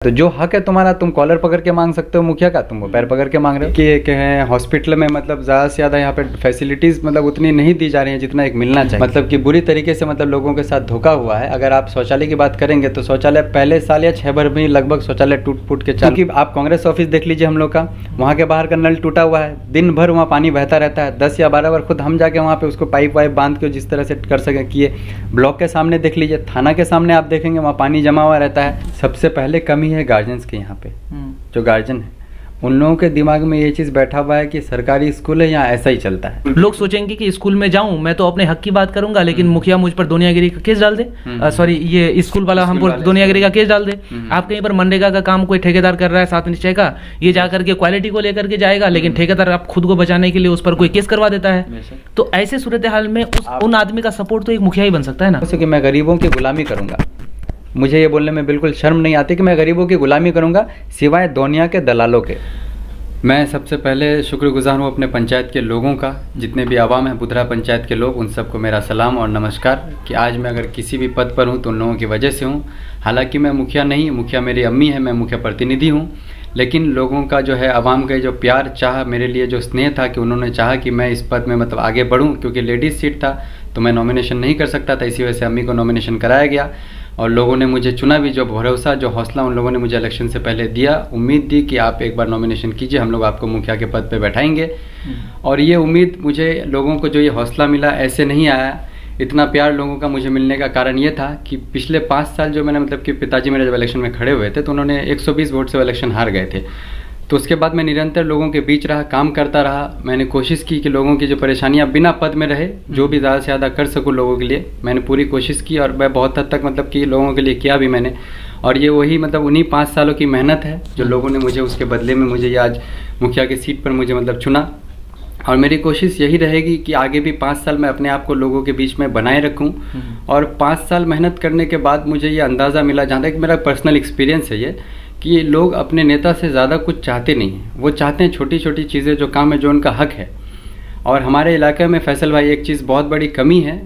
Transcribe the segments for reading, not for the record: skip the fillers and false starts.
तो जो हक है तुम्हारा, तुम कॉलर पकड़ के मांग सकते हो मुखिया का, तुम वो पैर पकड़ के मांग रहे हो कि है हॉस्पिटल में मतलब ज़्यादा से ज़्यादा यहाँ पे फैसिलिटीज़ मतलब उतनी नहीं दी जा रही हैं जितना एक मिलना चाहिए। मतलब कि बुरी तरीके से मतलब लोगों के साथ धोखा हुआ है। अगर आप शौचालय की बात करेंगे तो शौचालय पहले साल या 6 भर में लगभग शौचालय टूट फूट के चल। क्योंकि आप कांग्रेस ऑफिस देख लीजिए हम लोग का, वहाँ के बाहर का नल टूटा हुआ है, दिन भर वहाँ पानी बहता रहता है। 10 या 12 बार खुद हम जाके वहाँ पे उसको पाइप वाइप बांध के जिस तरह से कर सके किए। ब्लॉक के सामने देख लीजिए, थाना के सामने आप देखेंगे वहाँ पानी जमा हुआ रहता है। सबसे पहले कमी है गार्जियंस की। यहाँ पे जो गार्जियन है उन लोगों के दिमाग में ये चीज़ बैठा हुआ है कि सरकारी स्कूल है, यहाँ ऐसा ही चलता है। लोग सोचेंगे कि स्कूल में जाऊं मैं तो अपने हक की बात करूंगा, लेकिन मुखिया मुझ पर दुनियागिरी का केस डाल दे, सॉरी ये स्कूल वाला हम पर दुनियागिरी का केस डाल दे। आप कहीं पर मनरेगा का काम कोई ठेकेदार कर रहा है 7 निश्चय का, ये जाकर के क्वालिटी को लेकर के जाएगा, लेकिन ठेकेदार आप खुद को बचाने के लिए उस पर कोई केस करवा देता है। तो ऐसे सूरत हाल में उन आदमी का सपोर्ट तो एक मुखिया ही बन सकता है ना। कि मैं गरीबों की गुलामी करूंगा, मुझे ये बोलने में बिल्कुल शर्म नहीं आती कि मैं गरीबों की गुलामी करूंगा सिवाय दुनिया के दलालों के। मैं सबसे पहले शुक्रगुजार हूँ अपने पंचायत के लोगों का, जितने भी आवाम है बुधरा पंचायत के लोग, उन सबको मेरा सलाम और नमस्कार कि आज मैं अगर किसी भी पद पर हूँ तो उन लोगों की वजह से हूँ। हालांकि मैं मुखिया नहीं, मुखिया मेरी अम्मी है, मैं मुखिया प्रतिनिधि हूँ, लेकिन लोगों का जो है आवाम का जो प्यार चाह, मेरे लिए जो स्नेह था कि उन्होंने चाहा कि मैं इस पद में मतलब आगे बढ़ूँ, क्योंकि लेडीज़ सीट था तो मैं नॉमिनेशन नहीं कर सकता था, इसी वजह से अम्मी को नॉमिनेशन कराया गया और लोगों ने मुझे चुना भी। जो भरोसा, जो हौसला उन लोगों ने मुझे इलेक्शन से पहले दिया, उम्मीद दी कि आप एक बार नॉमिनेशन कीजिए, हम लोग आपको मुखिया के पद पे बैठाएंगे। और ये उम्मीद मुझे लोगों को जो ये हौसला मिला ऐसे नहीं आया। इतना प्यार लोगों का मुझे मिलने का कारण ये था कि पिछले 5 साल जो मैंने मतलब कि पिताजी मेरे जब इलेक्शन में खड़े हुए थे तो उन्होंने 120 वोट से इलेक्शन हार गए थे। तो उसके बाद मैं निरंतर लोगों के बीच रहा, काम करता रहा। मैंने कोशिश की कि लोगों की जो परेशानियां बिना पद में रहे, जो भी ज़्यादा से ज़्यादा कर सकूं लोगों के लिए, मैंने पूरी कोशिश की और मैं बहुत हद तक मतलब कि लोगों के लिए किया भी मैंने। और ये वही मतलब उन्हीं 5 सालों की मेहनत है जो लोगों ने मुझे उसके बदले में मुझे ये आज मुखिया की सीट पर मुझे मतलब चुना। और मेरी कोशिश यही रहेगी कि आगे भी 5 साल मैं अपने आप को लोगों के बीच में बनाए रखूं। और 5 साल मेहनत करने के बाद मुझे ये अंदाज़ा मिला, जहाँ तक मेरा पर्सनल एक्सपीरियंस है ये, कि लोग अपने नेता से ज़्यादा कुछ चाहते नहीं हैं। वो चाहते हैं छोटी छोटी चीज़ें, जो काम है, जो उनका हक है। और हमारे इलाके में फैसल भाई एक चीज़ बहुत बड़ी कमी है,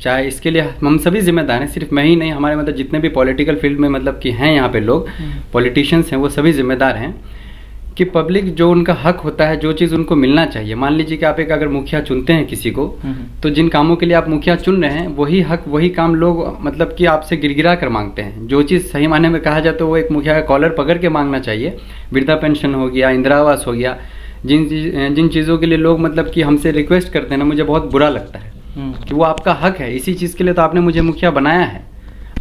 चाहे इसके लिए हम सभी जिम्मेदार हैं, सिर्फ मैं ही नहीं, हमारे मतलब जितने भी पॉलिटिकल फील्ड में मतलब कि हैं यहाँ पे लोग, पॉलिटिशियंस हैं, वो सभी जिम्मेदार हैं कि पब्लिक जो उनका हक होता है, जो चीज़ उनको मिलना चाहिए। मान लीजिए कि आप एक अगर मुखिया चुनते हैं किसी को, तो जिन कामों के लिए आप मुखिया चुन रहे हैं वही हक, वही काम लोग मतलब कि आपसे गिरगिरा कर मांगते हैं। जो चीज़ सही मायने में कहा जाए तो वो एक मुखिया का कॉलर पकड़ के मांगना चाहिए। वृद्धा पेंशन हो गया, इंदिरा आवास हो गया, जिन चीज़ों के लिए लोग मतलब कि हमसे रिक्वेस्ट करते हैं ना, मुझे बहुत बुरा लगता है कि वो आपका हक है। इसी चीज़ के लिए तो आपने मुझे मुखिया बनाया है,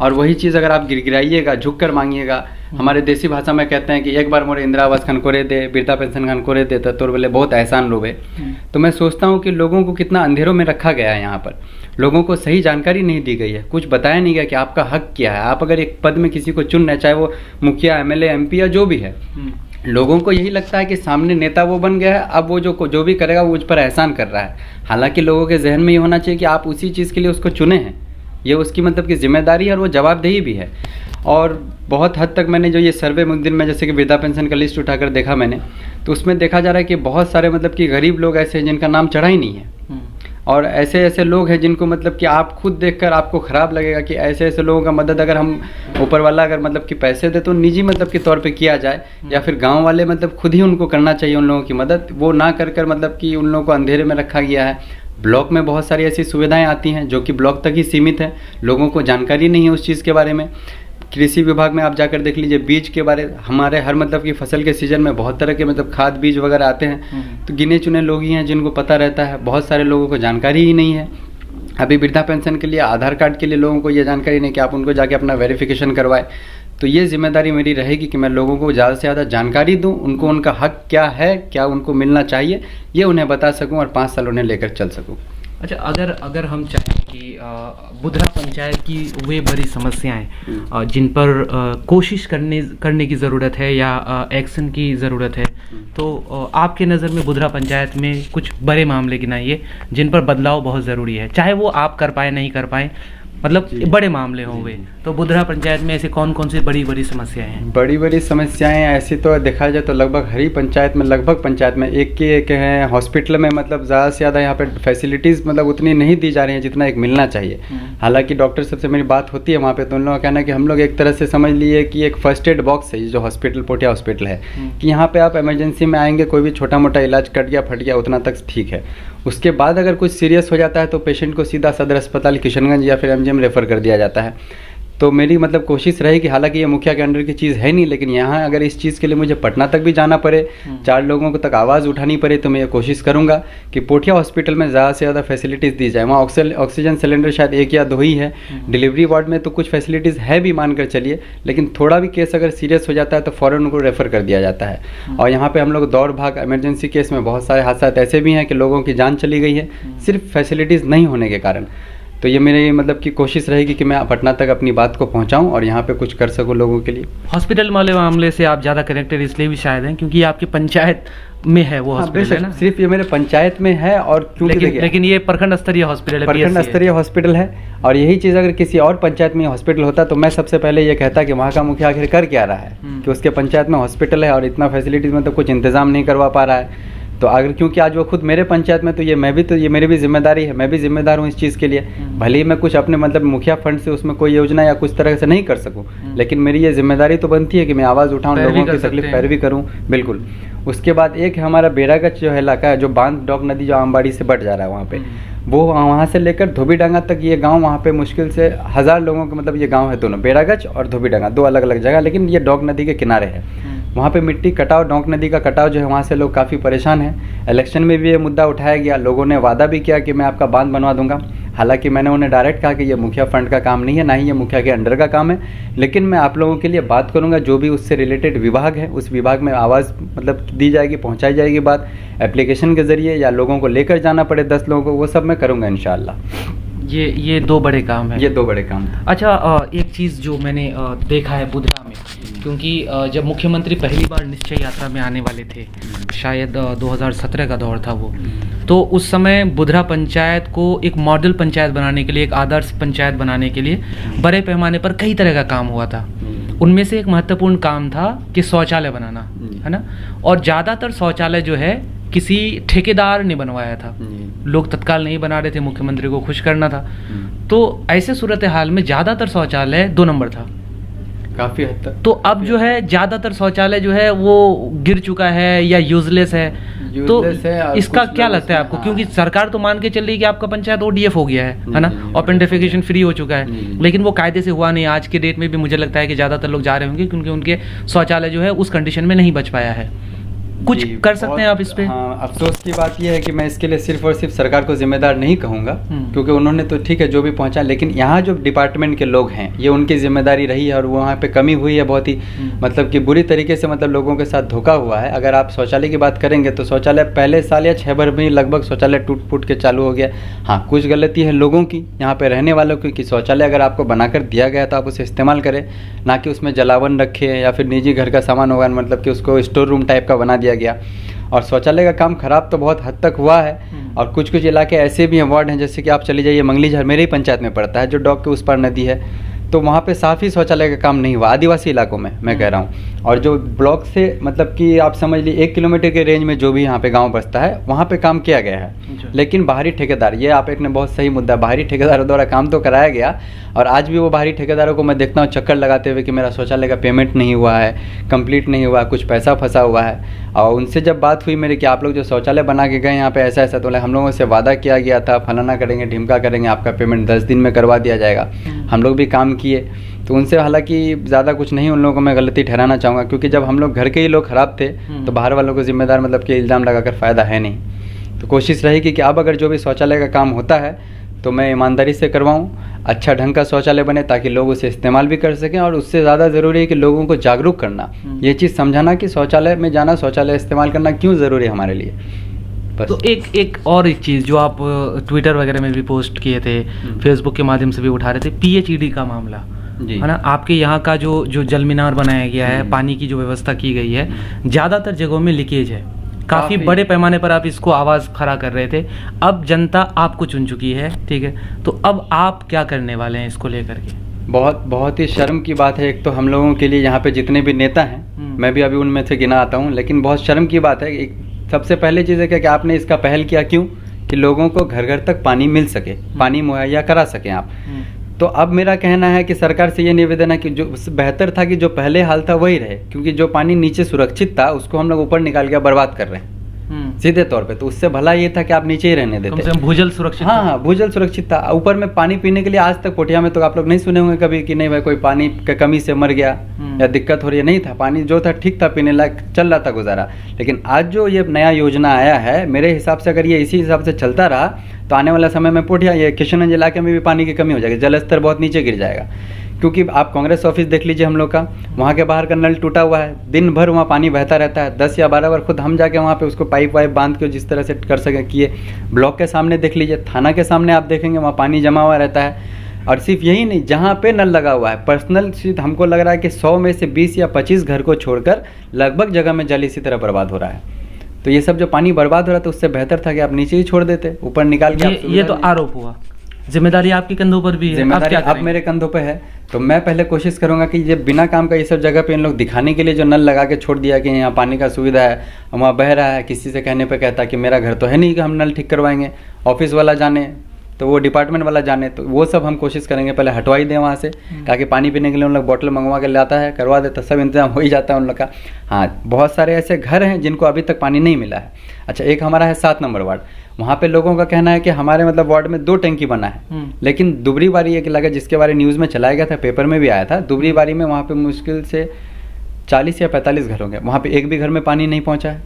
और वही चीज़ अगर आप गिरगिराइएगा, झुक कर मांगिएगा। हमारे देसी भाषा में कहते हैं कि एक बार मोरे इंदिरा आवास खान करे दे, वृद्धा पेंशन खान करे दे, तो तोर बोले बहुत एहसान लोगे। तो मैं सोचता हूँ कि लोगों को कितना अंधेरों में रखा गया है। यहाँ पर लोगों को सही जानकारी नहीं दी गई है, कुछ बताया नहीं गया कि आपका हक क्या है। आप अगर एक पद में किसी को चुन रहे हैं, चाहे वो मुखिया, MLA, MP या जो भी है, लोगों को यही लगता है कि सामने नेता वो बन गया है, अब वो जो भी करेगा वो उस पर एहसान कर रहा है। हालांकि लोगों के जहन में ये होना चाहिए कि आप उसी चीज़ के लिए उसको चुने हैं, ये उसकी मतलब कि जिम्मेदारी है और वो जवाबदेही भी है। और बहुत हद तक मैंने जो ये सर्वे दिन में जैसे कि वृद्धा पेंशन का लिस्ट उठाकर देखा मैंने, तो उसमें देखा जा रहा है कि बहुत सारे मतलब कि गरीब लोग ऐसे हैं जिनका नाम चढ़ा ही नहीं है। और ऐसे ऐसे लोग हैं जिनको मतलब कि आप खुद देखकर आपको ख़राब लगेगा कि ऐसे ऐसे लोगों का मदद अगर हम ऊपर वाला अगर मतलब कि पैसे दे तो निजी मतलब के तौर पे किया जाए, या फिर गांव वाले मतलब खुद ही उनको करना चाहिए उन लोगों की मदद। वो ना कर मतलब कि उन लोगों को अंधेरे में रखा गया है। ब्लॉक में बहुत सारी ऐसी सुविधाएं आती हैं जो कि ब्लॉक तक ही सीमित है, लोगों को जानकारी नहीं है उस चीज़ के बारे में। कृषि विभाग में आप जाकर देख लीजिए, बीज के बारे, हमारे हर मतलब की फसल के सीजन में बहुत तरह के मतलब खाद बीज वगैरह आते हैं, तो गिने चुने लोग ही हैं जिनको पता रहता है, बहुत सारे लोगों को जानकारी ही नहीं है। अभी वृद्धा पेंशन के लिए आधार कार्ड के लिए लोगों को ये जानकारी नहीं कि आप उनको जाके अपना वेरिफिकेशन करवाएं। तो ये जिम्मेदारी मेरी रहेगी कि मैं लोगों को ज़्यादा से ज़्यादा जानकारी दूं, उनको उनका हक क्या है, क्या उनको मिलना चाहिए, ये उन्हें बता सकूं और 5 साल उन्हें लेकर चल सकूं। अच्छा, अगर हम चाहें कि बुधरा पंचायत की वे बड़ी समस्याएं जिन पर कोशिश करने की ज़रूरत है या एक्शन की ज़रूरत है, तो आपके नज़र में बुधरा पंचायत में कुछ बड़े मामले गिनाइए जिन पर बदलाव बहुत ज़रूरी है, चाहे वो आप कर पाए नहीं कर पाए, मतलब बड़े मामले होंगे। तो बुधरा पंचायत में ऐसे कौन कौन सी बड़ी बड़ी समस्याएं हैं? बड़ी बड़ी समस्याएं ऐसी तो देखा जाए तो लगभग हर ही पंचायत में, लगभग पंचायत में एक के एक हैं। हॉस्पिटल में मतलब ज़्यादा से ज़्यादा यहाँ पे फैसिलिटीज़ मतलब उतनी नहीं दी जा रही हैं जितना एक मिलना चाहिए। हालांकि डॉक्टर सबसे मेरी बात होती है वहाँ पे, तो उन लोगों का कहना है कि हम लोग एक तरह से समझ लिए कि एक फर्स्ट एड बॉक्स है जो हॉस्पिटल, पोटिया हॉस्पिटल है, कि यहाँ पे आप इमरजेंसी में आएंगे, कोई भी छोटा मोटा इलाज कट गया फट गया उतना तक ठीक है। उसके बाद अगर कुछ सीरियस हो जाता है तो पेशेंट को सीधा सदर अस्पताल किशनगंज या फिर एमजीएम रेफ़र कर दिया जाता है। तो मेरी मतलब कोशिश रहेगी, हालांकि ये मुखिया के अंडर की चीज़ है नहीं, लेकिन यहाँ अगर इस चीज़ के लिए मुझे पटना तक भी जाना पड़े, 4 लोगों को तक आवाज़ उठानी पड़े, तो मैं ये कोशिश करूँगा कि पोठिया हॉस्पिटल में ज़्यादा से ज़्यादा फैसिलिटीज़ दी जाए। वहाँ ऑक्सीजन सिलेंडर शायद 1 या 2 ही है। डिलीवरी वार्ड में तो कुछ फैसिलिटीज़ है भी मानकर चलिए, लेकिन थोड़ा भी केस अगर सीरियस हो जाता है तो फ़ौरन उनको रेफ़र कर दिया जाता है। और यहाँ पर हम लोग दौड़ भाग इमरजेंसी केस में बहुत सारे हादसा ऐसे भी हैं कि लोगों की जान चली गई है सिर्फ फैसिलिटीज़ नहीं होने के कारण। तो ये मेरी मतलब की कोशिश रहेगी कि मैं पटना तक अपनी बात को पहुंचाऊं और यहाँ पे कुछ कर सकूं लोगों के लिए। हॉस्पिटल वाले मामले से आप ज़्यादा कनेक्टेड इसलिए भी शायद हैं क्योंकि आपकी पंचायत में है वो हॉस्पिटल, है ना? सिर्फ ये मेरे पंचायत में है, और क्योंकि लेकिन ये प्रखंड स्तरीय हॉस्पिटल है, प्रखंड स्तरीय हॉस्पिटल है। और यही चीज़ अगर किसी और पंचायत में हॉस्पिटल होता तो मैं सबसे पहले ये कहता कि वहाँ का मुखिया आखिर कर क्या रहा है कि उसके पंचायत में हॉस्पिटल है और इतना फैसिलिटीज़ मतलब कुछ इंतज़ाम नहीं करवा पा रहा है। तो अगर क्योंकि आज वो खुद मेरे पंचायत में, तो ये मेरी भी जिम्मेदारी है, मैं भी जिम्मेदार हूँ इस चीज़ के लिए। भले ही मैं कुछ अपने मतलब मुखिया फंड से उसमें कोई योजना या कुछ तरह से नहीं कर सकूँ, लेकिन मेरी ये जिम्मेदारी तो बनती है कि मैं आवाज़ उठाऊँ, लोगों की तकलीफ पैरवी करूँ। बिल्कुल। उसके बाद एक है हमारा बेरागंज जो है इलाका है, जो बांध डॉग नदी जो आमबाड़ी से बढ़ जा रहा है वहाँ पे, वो वहाँ से लेकर धोबीडांगा तक ये गांव, वहाँ पे मुश्किल से 1000 लोगों के मतलब ये गांव है, दोनों बेरागंज और धोबीडांगा, 2 अलग अलग जगह, लेकिन ये डॉग नदी के किनारे है। वहाँ पे मिट्टी कटाव, डोंक नदी का कटाव जो है, वहाँ से लोग काफ़ी परेशान हैं। इलेक्शन में भी ये मुद्दा उठाया गया, लोगों ने वादा भी किया कि मैं आपका बांध बनवा दूंगा। हालांकि मैंने उन्हें डायरेक्ट कहा कि ये मुखिया फंड का काम नहीं है, ना ही ये मुखिया के अंडर का काम है, लेकिन मैं आप लोगों के लिए बात करूंगा। जो भी उससे रिलेटेड विभाग है उस विभाग में आवाज़ मतलब दी जाएगी, पहुंचाई जाएगी बात, एप्लीकेशन के ज़रिए या लोगों को लेकर जाना पड़े 10 लोगों को, वो सब मैं करूँगा इंशाल्लाह। ये 2 बड़े काम हैं। ये 2 बड़े काम। अच्छा, एक चीज़ जो मैंने देखा है बुधरा में, क्योंकि जब मुख्यमंत्री पहली बार निश्चय यात्रा में आने वाले थे, शायद 2017 का दौर था वो, तो उस समय बुधरा पंचायत को एक मॉडल पंचायत बनाने के लिए, एक आदर्श पंचायत बनाने के लिए बड़े पैमाने पर कई तरह का काम हुआ था। उनमें से एक महत्वपूर्ण काम था कि शौचालय बनाना, है ना? और ज़्यादातर शौचालय जो है किसी ठेकेदार ने बनवाया था, लोग तत्काल नहीं बना रहे थे, मुख्यमंत्री को खुश करना था। तो ऐसे सूरत हाल में ज़्यादातर शौचालय 2 नंबर था काफ़ी हद तक। तो अब जो है ज़्यादातर शौचालय जो है वो गिर चुका है या यूजलेस है। तो इसका क्या लगता है आपको? क्योंकि सरकार तो मान के चल रही है कि आपका पंचायत ODF हो गया है ना, ओपन डेफिकेशन फ्री हो चुका है, लेकिन वो कायदे से हुआ नहीं। आज के डेट में भी मुझे लगता है कि ज़्यादातर लोग जा रहे होंगे क्योंकि उनके शौचालय जो है उस कंडीशन में नहीं बच पाया है। कुछ कर सकते हैं आप इस पे? हाँ, अफसोस की बात यह है कि मैं इसके लिए सिर्फ और सिर्फ सरकार को जिम्मेदार नहीं कहूँगा, क्योंकि उन्होंने तो ठीक है जो भी पहुँचा, लेकिन यहाँ जो डिपार्टमेंट के लोग हैं ये उनकी जिम्मेदारी रही है और वहाँ पे कमी हुई है बहुत ही, मतलब कि बुरी तरीके से मतलब लोगों के साथ धोखा हुआ है। अगर आप शौचालय की बात करेंगे तो शौचालय पहले साल या 6 भर में लगभग शौचालय टूट फूट के चालू हो गया। हाँ, कुछ गलती है लोगों की, यहाँ पे रहने वालों की, कि शौचालय अगर आपको बनाकर दिया गया तो आप उसे इस्तेमाल करें, ना कि उसमें जलावन रखें या फिर निजी घर का सामान होगा, मतलब कि उसको स्टोर रूम टाइप का बना दिया गया। और शौचालय का काम खराब तो बहुत हद तक हुआ है। और कुछ कुछ इलाके ऐसे भी हैं, वार्ड हैं, जैसे कि आप चली जाइए मंगलीझर, मेरे ही पंचायत में पड़ता है, जो डॉग के उस पार नदी है, तो वहाँ पे साफ ही शौचालय का काम नहीं हुआ, आदिवासी इलाकों में मैं कह रहा हूँ। और जो ब्लॉक से मतलब कि आप समझ लीजिए 1 किलोमीटर के रेंज में जो भी यहाँ पे गांव बसता है वहाँ पे काम किया गया है, लेकिन बाहरी ठेकेदार, ये आप एक ने बहुत सही मुद्दा, बाहरी ठेकेदारों द्वारा काम तो कराया गया, और आज भी वो बाहरी ठेकेदारों को मैं देखता हूँ चक्कर लगाते हुए कि मेरा शौचालय का पेमेंट नहीं हुआ है, कंप्लीट नहीं हुआ, कुछ पैसा फंसा हुआ है। और उनसे जब बात हुई मेरी कि आप लोग जो शौचालय बना के गए यहाँ पे ऐसा ऐसा, तो हम लोगों से वादा किया गया था फलाना करेंगे ढिमका करेंगे, आपका पेमेंट 10 दिन में करवा दिया जाएगा। हम लोग भी काम किए, तो उनसे हालांकि ज़्यादा कुछ नहीं उन लोगों को मैं गलती ठहराना चाहूँगा, क्योंकि जब हम लोग घर के ही लोग ख़राब थे तो बाहर वालों को जिम्मेदार मतलब कि इल्ज़ाम लगाकर फ़ायदा है नहीं। तो कोशिश रहेगी कि अब अगर जो भी शौचालय का काम होता है तो मैं ईमानदारी से करवाऊँ, अच्छा ढंग का शौचालय बने ताकि लोग उसे इस्तेमाल भी कर सकें। और उससे ज़्यादा ज़रूरी है कि लोगों को जागरूक करना, ये चीज़ समझाना कि शौचालय में जाना, शौचालय इस्तेमाल करना क्यों ज़रूरी है हमारे लिए। तो एक और चीज़ जो आप ट्विटर वगैरह में भी पोस्ट किए थे, फेसबुक के माध्यम से भी उठा रहे थे, PHED का मामला, है ना? आपके यहाँ का जो जल मीनार बनाया गया है, पानी की जो व्यवस्था की गई है, ज़्यादातर जगहों में लीकेज है, काफ़ी बड़े पैमाने पर आप इसको आवाज़ खड़ा कर रहे थे। अब जनता आपको चुन चुकी है, ठीक है, तो अब आप क्या करने वाले हैं इसको लेकर के? बहुत ही शर्म की बात है। एक तो हम लोगों के लिए यहाँ पे जितने भी नेता हैं, मैं भी अभी उनमें से गिना आता हूँ, लेकिन बहुत शर्म की बात है। एक सबसे पहले चीज़ है कि आपने इसका पहल किया क्यों, कि लोगों को घर घर तक पानी मिल सके, पानी मुहैया करा सकें आप। तो अब मेरा कहना है कि सरकार से ये निवेदन है कि जो बेहतर था कि जो पहले हाल था वही रहे, क्योंकि जो पानी नीचे सुरक्षित था उसको हम लोग ऊपर निकाल के बर्बाद कर रहे हैं सीधे तौर पे। तो उससे भला ये था कि आप नीचे ही रहने देते। भूजल सुरक्षित, हाँ, भूजल सुरक्षित था। ऊपर में पानी पीने के लिए आज तक पोठिया में तो आप लोग नहीं सुने होंगे कभी कि नहीं भाई कोई पानी की कमी से मर गया या दिक्कत हो रही है, नहीं था। पानी जो था ठीक था, पीने लायक चल रहा था गुजारा। लेकिन आज जो ये नया योजना आया है, मेरे हिसाब से अगर ये इसी हिसाब से चलता रहा तो आने वाला समय में पोठिया, ये किशनगंज इलाके में भी पानी की कमी हो जाएगी, जल स्तर बहुत नीचे गिर जाएगा। क्योंकि आप कांग्रेस ऑफिस देख लीजिए हम लोग का, वहाँ के बाहर का नल टूटा हुआ है, दिन भर वहाँ पानी बहता रहता है। 10 या 12 बार खुद हम जाके वहाँ पे उसको पाइप वाइप बांध के जिस तरह से कर सके किए। ब्लॉक के सामने देख लीजिए, थाना के सामने आप देखेंगे वहाँ पानी जमा हुआ रहता है। और सिर्फ यही नहीं, जहाँ पे नल लगा हुआ है पर्सनल हमको लग रहा है कि 100 में से 20 या 25 घर को छोड़कर लगभग जगह में जल इसी तरह बर्बाद हो रहा है। तो ये सब जो पानी बर्बाद हो रहा था उससे बेहतर था कि आप नीचे ही छोड़ देते, ऊपर निकाल के। ये तो आरोप हुआ, जिम्मेदारी आपके कंधों पर भी है। जिम्मेदारी अब मेरे कंधों पे है। तो मैं पहले कोशिश करूंगा कि ये बिना काम का ये सब जगह पे इन लोग दिखाने के लिए जो नल लगा के छोड़ दिया कि यहाँ पानी का सुविधा है, वहाँ बह रहा है, किसी से कहने पे कहता कि मेरा घर तो है नहीं कि हम नल ठीक करवाएंगे, ऑफिस वाला जाने तो वो डिपार्टमेंट वाला जाने, तो वो सब हम कोशिश करेंगे पहले हटवाई दें वहाँ से, ताकि पानी पीने के लिए उन लोग बोतल मंगवा के लाता है, करवा देता, सब इंतजाम हो ही जाता है उन लोग का। हाँ, बहुत सारे ऐसे घर हैं जिनको अभी तक पानी नहीं मिला है। अच्छा, एक हमारा है 7 नंबर वार्ड, वहाँ पे लोगों का कहना है कि हमारे मतलब वार्ड में 2 टंकी बना है, लेकिन दुबरी बारी एक लगा जिसके बारे न्यूज़ में चलाया गया था, पेपर में भी आया था। दुबरी बारी में वहाँ पे मुश्किल से 40 या 45 घर होंगे, वहाँ पे एक भी घर में पानी नहीं पहुँचा है,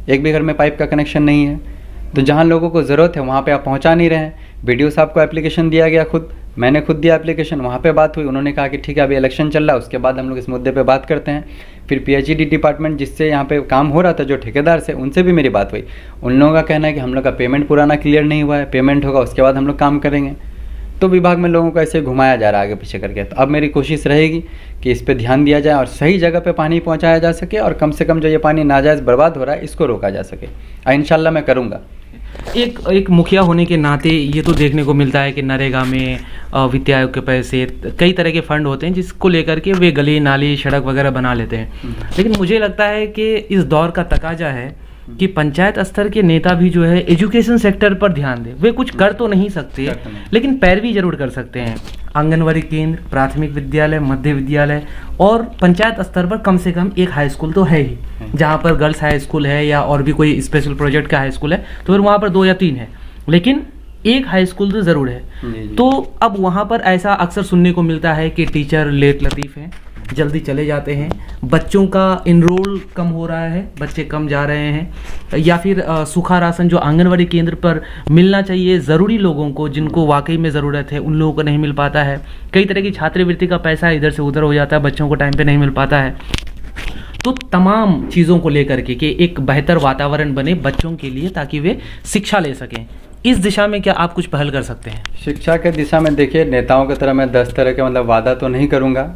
एक भी घर में पाइप का कनेक्शन नहीं है। तो जहाँ लोगों को ज़रूरत है वहाँ पे आप पहुँचा नहीं रहे हैं। BDO साहब को एप्लीकेशन दिया गया, मैंने खुद दिया एप्लीकेशन, वहाँ पे बात हुई, उन्होंने कहा कि ठीक है अभी इलेक्शन चल रहा है, उसके बाद हम लोग इस मुद्दे पे बात करते हैं। फिर PHED डिपार्टमेंट जिससे यहाँ पे काम हो रहा था, जो ठेकेदार से, उनसे भी मेरी बात हुई। उन लोगों का कहना है कि हम लोग का पेमेंट पुराना क्लियर नहीं हुआ है, पेमेंट होगा उसके बाद हम लोग काम करेंगे। तो विभाग में लोगों को ऐसे घुमाया जा रहा है आगे पीछे करके। तो अब मेरी कोशिश रहेगी कि इस पर ध्यान दिया जाए और सही जगह पे पानी पहुँचाया जा सके, और कम से कम जो ये पानी नाजायज़ बर्बाद हो रहा है इसको रोका जा सके। इंशाल्लाह मैं करूँगा। एक मुखिया होने के नाते ये तो देखने को मिलता है कि नरेगा में वित्त आयोग के पैसे, कई तरह के फंड होते हैं जिसको लेकर के वे गली नाली सड़क वगैरह बना लेते हैं। लेकिन मुझे लगता है कि इस दौर का तकाजा है कि पंचायत स्तर के नेता भी जो है एजुकेशन सेक्टर पर ध्यान दें। वे कुछ कर तो नहीं सकते, लेकिन पैरवी जरूर कर सकते हैं। आंगनवाड़ी केंद्र, प्राथमिक विद्यालय, मध्य विद्यालय और पंचायत स्तर पर कम से कम एक हाई स्कूल तो है ही, जहाँ पर गर्ल्स हाई स्कूल है या और भी कोई स्पेशल प्रोजेक्ट का हाई स्कूल है तो फिर वहाँ पर 2 या 3 है, लेकिन एक हाई स्कूल तो ज़रूर है। तो अब वहाँ पर ऐसा अक्सर सुनने को मिलता है कि टीचर लेट लतीफ़ हैं, जल्दी चले जाते हैं, बच्चों का इनरोल कम हो रहा है, बच्चे कम जा रहे हैं, या फिर सूखा राशन जो आंगनवाड़ी केंद्र पर मिलना चाहिए ज़रूरी लोगों को, जिनको वाकई में ज़रूरत है, उन लोगों को नहीं मिल पाता है। कई तरह की छात्रवृत्ति का पैसा इधर से उधर हो जाता है, बच्चों को टाइम पे नहीं मिल पाता है। तो तमाम चीज़ों को लेकर के कि एक बेहतर वातावरण बने बच्चों के लिए ताकि वे शिक्षा ले सकें, इस दिशा में क्या आप कुछ पहल कर सकते हैं? शिक्षा के दिशा में देखिए, नेताओं की तरह मैं 10 तरह के मतलब वादा तो नहीं करूँगा।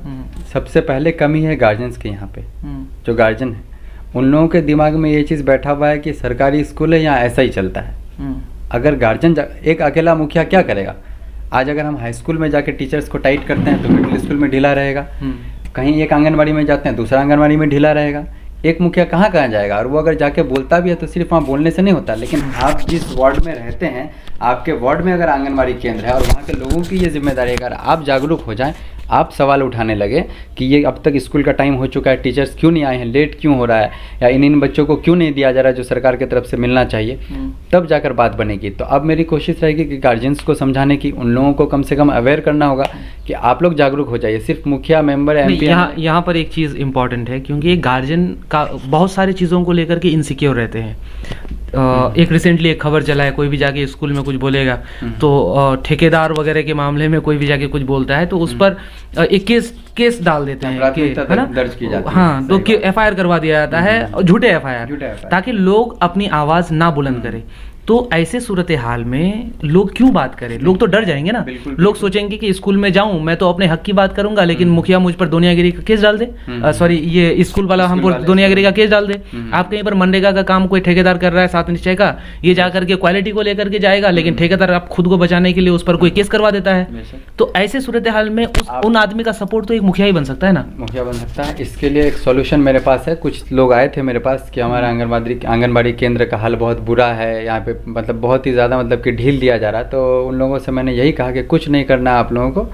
सबसे पहले कमी है गार्जियंस की। यहाँ पे जो गार्जियन है उन लोगों के दिमाग में ये चीज़ बैठा हुआ है कि सरकारी स्कूल है, यहाँ ऐसा ही चलता है। अगर गार्जियन एक अकेला मुखिया क्या करेगा? आज अगर हम हाई स्कूल में जाके टीचर्स को टाइट करते हैं तो मिडिल स्कूल में ढीला रहेगा, कहीं एक आंगनबाड़ी में जाते हैं दूसरा आंगनबाड़ी में ढीला रहेगा। एक मुखिया कहाँ जाएगा? और वो अगर जाके बोलता भी है तो सिर्फ वहाँ बोलने से नहीं होता, लेकिन आप जिस वार्ड में रहते हैं, आपके वार्ड में अगर आंगनबाड़ी केंद्र है और वहाँ के लोगों की ये जिम्मेदारी, अगर आप जागरूक हो जाएं, आप सवाल उठाने लगे कि ये अब तक स्कूल का टाइम हो चुका है, टीचर्स क्यों नहीं आए हैं, लेट क्यों हो रहा है, या इन बच्चों को क्यों नहीं दिया जा रहा है जो सरकार की तरफ से मिलना चाहिए, तब जाकर बात बनेगी। तो अब मेरी कोशिश रहेगी कि गार्जियंस को समझाने की, उन लोगों को कम से कम अवेयर करना होगा कि आप लोग जागरूक हो जाइए। सिर्फ मुखिया, मेंबर, MP यहाँ पर एक चीज़ इंपॉर्टेंट है, क्योंकि गार्जियन का बहुत सारी चीज़ों को लेकर के इनसिक्योर रहते हैं। एक रिसेंटली एक खबर चला है, कोई भी जाके स्कूल में कुछ बोलेगा तो ठेकेदार वगैरह के मामले में कोई भी जाके कुछ बोलता है तो उस पर एक केस डाल देते हैं कि है ना, दर्ज की जाती है। हाँ, तो FIR करवा दिया जाता है, झूठे FIR, ताकि लोग अपनी आवाज़ ना बुलंद करें। तो ऐसे सूरत हाल में लोग क्यों बात करें? लोग तो डर जाएंगे ना। लोग सोचेंगे कि स्कूल में जाऊं मैं तो अपने हक की बात करूंगा, लेकिन मुखिया मुझ पर दुनियागिरी का केस डाल दे, सॉरी ये स्कूल वाला हम पर दुनियागिरी का केस डाल दे। आप कहीं पर मनरेगा का काम कोई ठेकेदार कर रहा है 7 निश्चय का, ये जाकर के क्वालिटी को लेकर के जाएगा, लेकिन ठेकेदार आप खुद को बचाने के लिए उस पर कोई केस करवा देता है। तो ऐसे सूरत हाल में उन आदमी का सपोर्ट तो एक मुखिया ही बन सकता है ना। मुखिया बन सकता है। इसके लिए एक सॉल्यूशन मेरे पास है। कुछ लोग आए थे मेरे पास कि हमारा आंगनबाड़ी केंद्र का हाल बहुत बुरा है, यहाँ पे मतलब बहुत ही ज़्यादा मतलब कि ढील दिया जा रहा है। तो उन लोगों से मैंने यही कहा कि कुछ नहीं करना है आप लोगों को,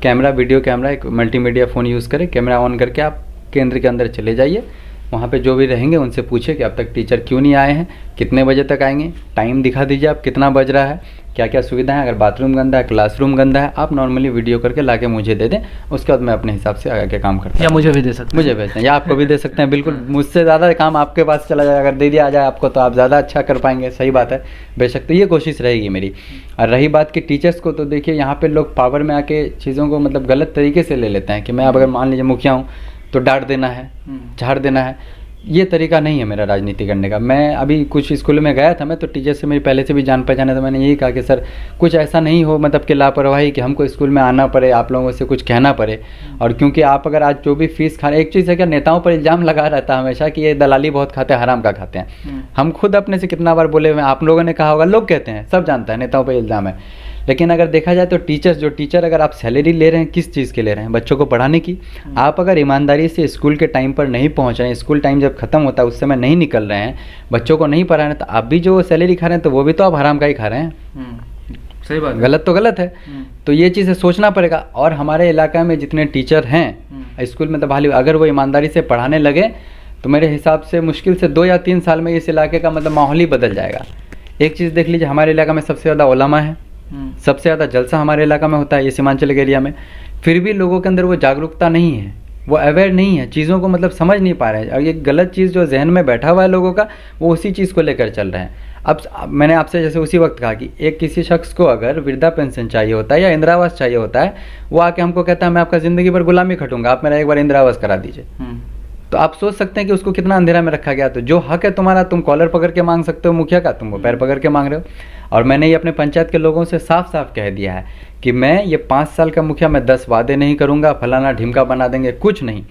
कैमरा वीडियो कैमरा एक मल्टीमीडिया फ़ोन यूज़ करें, कैमरा ऑन करके आप केंद्र के अंदर चले जाइए, वहाँ पे जो भी रहेंगे उनसे पूछे कि अब तक टीचर क्यों नहीं आए हैं, कितने बजे तक आएंगे, टाइम दिखा दीजिए आप कितना बज रहा है, क्या क्या सुविधा है, अगर बाथरूम गंदा है, क्लासरूम गंदा है, आप नॉर्मली वीडियो करके लाके मुझे दे दें, उसके बाद मैं अपने हिसाब से आगे काम करता हूँ। या मुझे भी दे सकते हैं, मुझे भेजते हैं या आपको भी दे सकते हैं। बिल्कुल मुझसे ज़्यादा काम आपके पास चला जाए, अगर दे दिया जाए आपको तो आप ज़्यादा अच्छा कर पाएंगे। सही बात है, बेशक, तो ये कोशिश रहेगी मेरी। और रही बात कि टीचर्स को, तो देखिए यहाँ पे लोग पावर में आके चीज़ों को मतलब गलत तरीके से ले लेते हैं कि मैं अब अगर मान लीजिए मुखिया हूँ तो डांट देना है, झाड़ देना है। ये तरीका नहीं है मेरा राजनीति करने का। मैं अभी कुछ स्कूल में गया था, मैं तो टीचर से मेरी पहले से भी जान पहचान है, तो मैंने यही कहा कि सर कुछ ऐसा नहीं हो मतलब कि लापरवाही कि हमको स्कूल में आना पड़े, आप लोगों से कुछ कहना पड़े। और क्योंकि आप अगर आज जो भी फीस खा रहे, एक चीज़ है क्या, नेताओं पर इल्ज़ाम लगा रहता है हमेशा कि ये दलाली बहुत खाते हैं, हराम का खाते हैं। हम खुद अपने से कितना बार बोले हुए, आप लोगों ने कहा होगा, लोग कहते हैं, सब जानता है नेताओं पर इल्ज़ाम है। लेकिन अगर देखा जाए तो टीचर अगर आप सैलरी ले रहे हैं, किस चीज़ के ले रहे हैं? बच्चों को पढ़ाने की। आप अगर ईमानदारी से स्कूल के टाइम पर नहीं पहुंच रहे हैं, स्कूल टाइम जब खत्म होता है उस समय नहीं निकल रहे हैं, बच्चों को नहीं पढ़ा रहे हैं, तो आप भी जो सैलरी खा रहे हैं तो वो भी तो आप हराम का ही खा रहे हैं। सही बात, गलत तो गलत है। तो ये चीज़ें सोचना पड़ेगा। और हमारे इलाका में जितने टीचर हैं स्कूल में, तो बहाली अगर वो ईमानदारी से पढ़ाने लगे तो मेरे हिसाब से मुश्किल से 2 या 3 साल में इस इलाके का मतलब माहौल ही बदल जाएगा। एक चीज़ देख लीजिए, हमारे इलाका में सबसे ज़्यादा उलमा है, सबसे ज़्यादा जलसा हमारे इलाका में होता है, ये सीमांचल के एरिया में। फिर भी लोगों के अंदर वो जागरूकता नहीं है, वो अवेयर नहीं है, चीज़ों को मतलब समझ नहीं पा रहे हैं। और ये गलत चीज़ जो जहन में बैठा हुआ है लोगों का, वो उसी चीज़ को लेकर चल रहे हैं। अब मैंने आपसे जैसे उसी वक्त कहा कि एक किसी शख्स को अगर वृद्धा पेंशन चाहिए होता है या इंदिरा आवास चाहिए होता है, वो आके हमको कहता है मैं आपका ज़िंदगी भर गुलामी खटूंगा, आप मेरा एक बार इंदिरा आवास करा दीजिए। तो आप सोच सकते हैं कि उसको कितना अंधेरा में रखा गया। तो जो हक है तुम्हारा, तुम कॉलर पकड़ के मांग सकते हो मुखिया का, तुम वो पैर पकड़ के मांग रहे हो। और मैंने ये अपने पंचायत के लोगों से साफ साफ कह दिया है कि मैं ये 5 साल का मुखिया, मैं 10 वादे नहीं करूंगा, फलाना ढिमका बना देंगे, कुछ नहीं।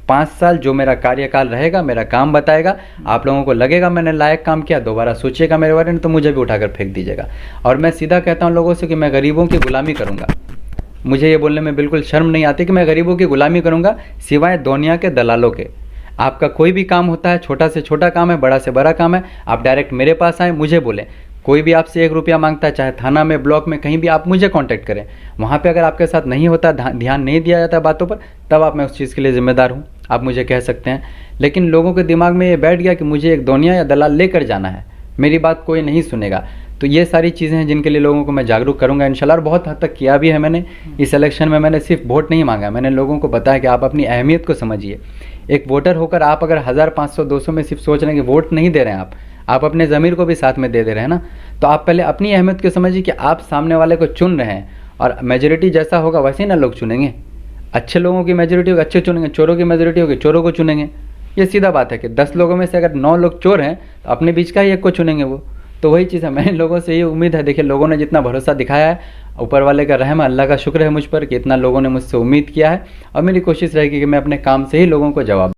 5 साल जो मेरा कार्यकाल रहेगा, मेरा काम बताएगा, आप लोगों को लगेगा मैंने लायक काम किया, दोबारा सोचिएगा मेरे बारे में, तो मुझे भी उठाकर फेंक दीजिएगा। और मैं सीधा कहता हूँ लोगों से कि मैं गरीबों की गुलामी करूँगा। मुझे ये बोलने में बिल्कुल शर्म नहीं आती कि मैं गरीबों की गुलामी करूँगा, सिवाय दुनिया के दलालों के। आपका कोई भी काम होता है, छोटा से छोटा काम है, बड़ा से बड़ा काम है, आप डायरेक्ट मेरे पास आए, मुझे बोलें। कोई भी आपसे 1 रुपया मांगता है, चाहे थाना में, ब्लॉक में, कहीं भी, आप मुझे कांटेक्ट करें। वहाँ पे अगर आपके साथ नहीं होता, ध्यान नहीं दिया जाता बातों पर, तब आप, मैं उस चीज़ के लिए जिम्मेदार हूँ, आप मुझे कह सकते हैं। लेकिन लोगों के दिमाग में ये बैठ गया कि मुझे एक दुनिया या दलाल लेकर जाना है, मेरी बात कोई नहीं सुनेगा। तो ये सारी चीज़ें हैं जिनके लिए लोगों को मैं जागरूक करूंगा इंशाल्लाह। और बहुत हद तक किया भी है मैंने। इस इलेक्शन में मैंने सिर्फ वोट नहीं मांगा, मैंने लोगों को बताया कि आप अपनी अहमियत को समझिए। एक वोटर होकर आप अगर 1000, 500, 200 में सिर्फ सोच रहे हैं कि वोट नहीं दे रहे हैं, आप अपने ज़मीर को भी साथ में दे रहे हैं ना। तो आप पहले अपनी अहमियत को समझिए कि आप सामने वाले को चुन रहे हैं, और मेजोरिटी जैसा होगा वैसे ही ना लोग चुनेंगे। अच्छे लोगों की मेजोरिटी होगी, अच्छे चुनेंगे, चोरों की मेजोरिटी होगी, चोरों को चुनेंगे। ये सीधा बात है कि 10 लोगों में से अगर 9 लोग चोर हैं तो अपने बीच का ही एक को चुनेंगे वो। तो वही चीज़ है, मैंने लोगों से ये उम्मीद है। देखिए लोगों ने जितना भरोसा दिखाया है, ऊपर वाले का रहम, अल्लाह का शुक्र है मुझ पर कि इतना लोगों ने मुझसे उम्मीद किया है। और मेरी कोशिश रहेगी कि मैं अपने काम से ही लोगों को जवाब